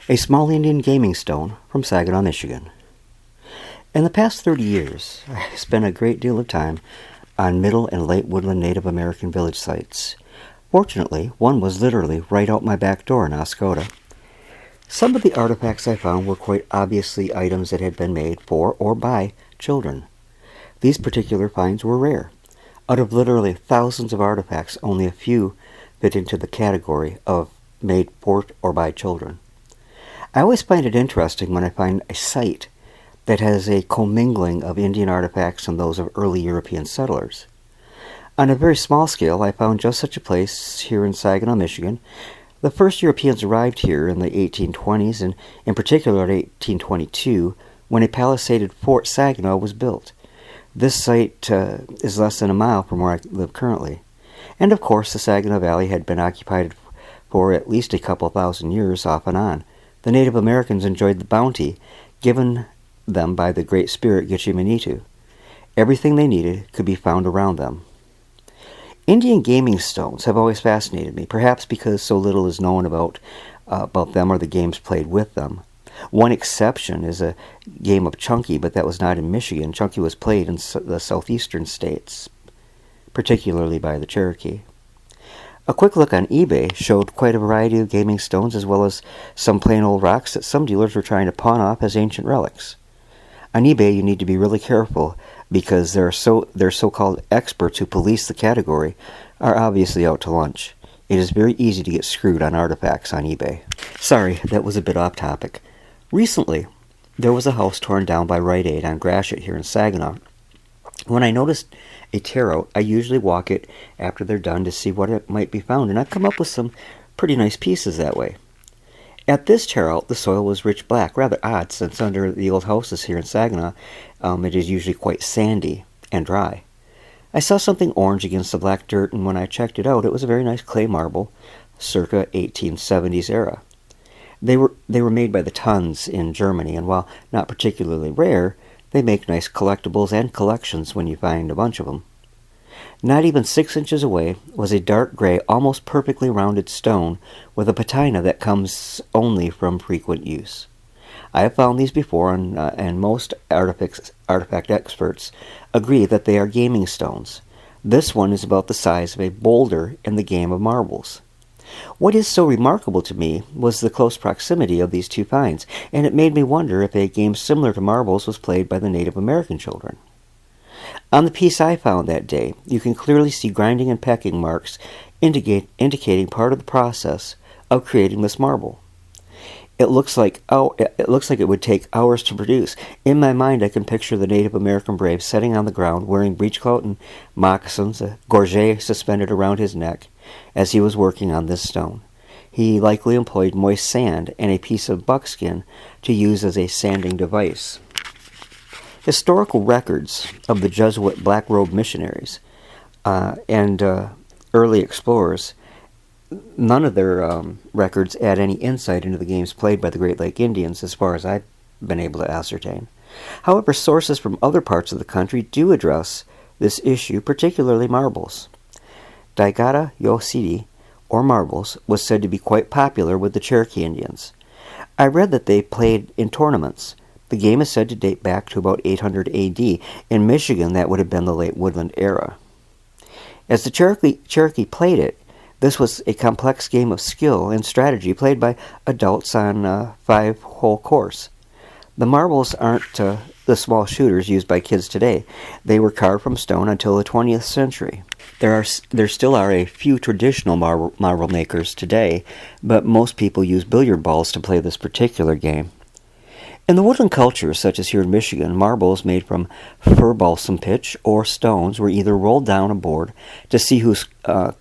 a small Indian gaming stone from Saginaw, Michigan. In the past 30 years, I spent a great deal of time on middle and late woodland Native American village sites. Fortunately, one was literally right out my back door in Oscoda. Some of the artifacts I found were quite obviously items that had been made for or by children. These particular finds were rare. Out of literally thousands of artifacts, only a few fit into the category of made for or by children. I always find it interesting when I find a site that has a commingling of Indian artifacts and those of early European settlers. On a very small scale, I found just such a place here in Saginaw, Michigan. The first Europeans arrived here in the 1820s, and in particular in 1822, when a palisaded Fort Saginaw was built. This site is less than a mile from where I live currently. And of course, the Saginaw Valley had been occupied for at least a couple thousand years off and on. The Native Americans enjoyed the bounty given them by the Great Spirit Gitche-Manitou. Everything they needed could be found around them. Indian gaming stones have always fascinated me, perhaps because so little is known about them or the games played with them. One exception is a game of Chunky, but that was not in Michigan. Chunky was played in the southeastern states, particularly by the Cherokee. A quick look on eBay showed quite a variety of gaming stones, as well as some plain old rocks that some dealers were trying to pawn off as ancient relics. On eBay, you need to be really careful because their so-called experts who police the category are obviously out to lunch. It is very easy to get screwed on artifacts on eBay. Sorry, that was a bit off topic. Recently, there was a house torn down by Rite Aid on Gratiot here in Saginaw. When I noticed a tear-out, I usually walk it after they're done to see what it might be found, and I've come up with some pretty nice pieces that way. At this tear-out, the soil was rich black, rather odd since under the old houses here in Saginaw, it is usually quite sandy and dry. I saw something orange against the black dirt, and when I checked it out, it was a very nice clay marble, circa 1870s era. They were made by the tons in Germany, and while not particularly rare, they make nice collectibles and collections when you find a bunch of them. Not even 6 inches away was a dark gray, almost perfectly rounded stone with a patina that comes only from frequent use. I have found these before, and most artifact experts agree that they are gaming stones. This one is about the size of a boulder in the game of marbles. What is so remarkable to me was the close proximity of these two finds, and it made me wonder if a game similar to marbles was played by the Native American children. On the piece I found that day, you can clearly see grinding and pecking marks indicating part of the process of creating this marble. It looks like it would take hours to produce. In my mind, I can picture the Native American brave sitting on the ground wearing breechclout and moccasins, a gorget suspended around his neck, as he was working on this stone. He likely employed moist sand and a piece of buckskin to use as a sanding device. Historical records of the Jesuit black-robed missionaries and early explorers, none of their records add any insight into the games played by the Great Lake Indians as far as I've been able to ascertain. However, sources from other parts of the country do address this issue, particularly marbles. Daigata Yosidi, or marbles, was said to be quite popular with the Cherokee Indians. I read that they played in tournaments. The game is said to date back to about 800 A.D. In Michigan, that would have been the late Woodland era. As the Cherokee played it, this was a complex game of skill and strategy played by adults on a 5-hole course. The marbles aren't the small shooters used by kids today. They were carved from stone until the 20th century. There still are a few traditional marble makers today, but most people use billiard balls to play this particular game. In the woodland culture, such as here in Michigan, marbles made from fir balsam pitch or stones were either rolled down a board to see who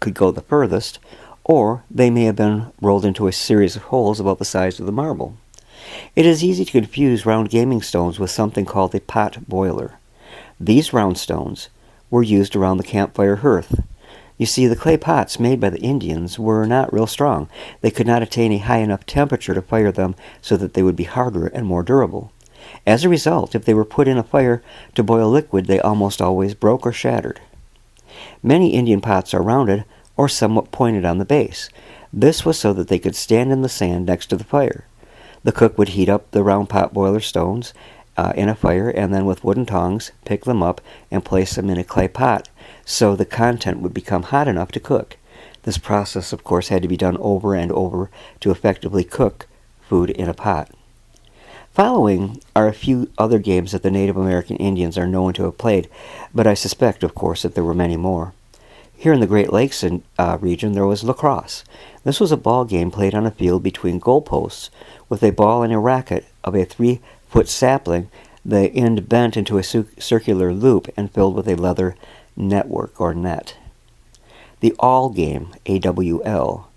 could go the furthest, or they may have been rolled into a series of holes about the size of the marble. It is easy to confuse round gaming stones with something called a pot boiler. These round stones were used around the campfire hearth. You see, the clay pots made by the Indians were not real strong. They could not attain a high enough temperature to fire them so that they would be harder and more durable. As a result, if they were put in a fire to boil liquid, they almost always broke or shattered. Many Indian pots are rounded or somewhat pointed on the base. This was so that they could stand in the sand next to the fire. The cook would heat up the round potboiler stones in a fire, and then with wooden tongs pick them up and place them in a clay pot so the content would become hot enough to cook. This process, of course, had to be done over and over to effectively cook food in a pot. Following are a few other games that the Native American Indians are known to have played, but I suspect, of course, that there were many more. Here in the Great Lakes region, there was Lacrosse. This was a ball game played on a field between goalposts with a ball and a racket of a 3-foot sapling, the end bent into a circular loop and filled with a leather network or net. The awl game, AWL.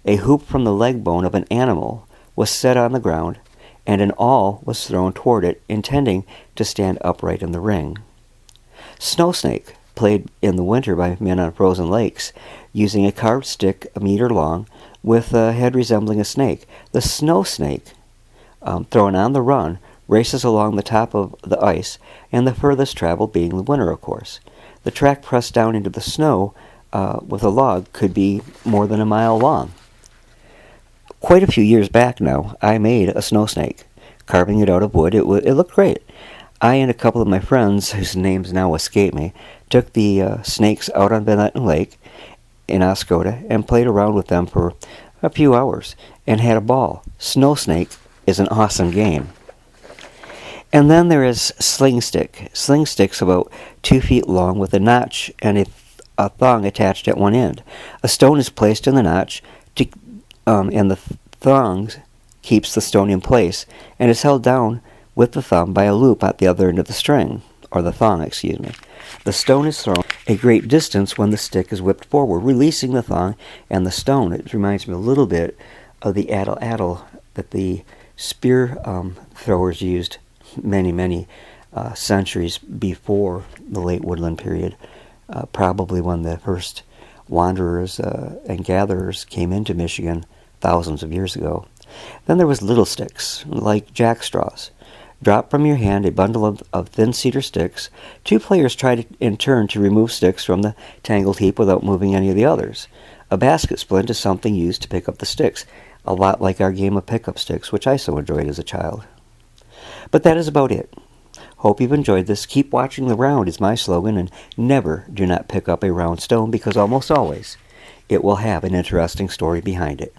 A hoop from the leg bone of an animal was set on the ground, and an awl was thrown toward it, intending to stand upright in the ring. Snow snake, played in the winter by men on frozen lakes, using a carved stick a meter long with a head resembling a snake. The snow snake, thrown on the run, races along the top of the ice, and the furthest traveled being the winner, of course. The track pressed down into the snow with a log could be more than a mile long. Quite a few years back now, I made a snow snake, carving it out of wood. It looked great. I and a couple of my friends, whose names now escape me, took the snakes out on Benetton Lake in Oscoda and played around with them for a few hours and had a ball. Snow snake is an awesome game. And then there is Sling Stick. Sling Stick's about 2 feet long with a notch and a thong attached at one end. A stone is placed in the notch and the thongs keeps the stone in place and is held down with the thumb by a loop at the other end of the string, or the thong, excuse me. The stone is thrown a great distance when the stick is whipped forward, releasing the thong and the stone. It reminds me a little bit of the addle that the spear throwers used many centuries before the late woodland period, probably when the first wanderers and gatherers came into Michigan thousands of years ago. Then there was little sticks, like jackstraws. Drop from your hand a bundle of thin cedar sticks. 2 players try in turn to remove sticks from the tangled heap without moving any of the others. A basket splint is something used to pick up the sticks, a lot like our game of pick-up sticks, which I so enjoyed as a child. But that is about it. Hope you've enjoyed this. Keep watching the round is my slogan, and never do not pick up a round stone, because almost always it will have an interesting story behind it.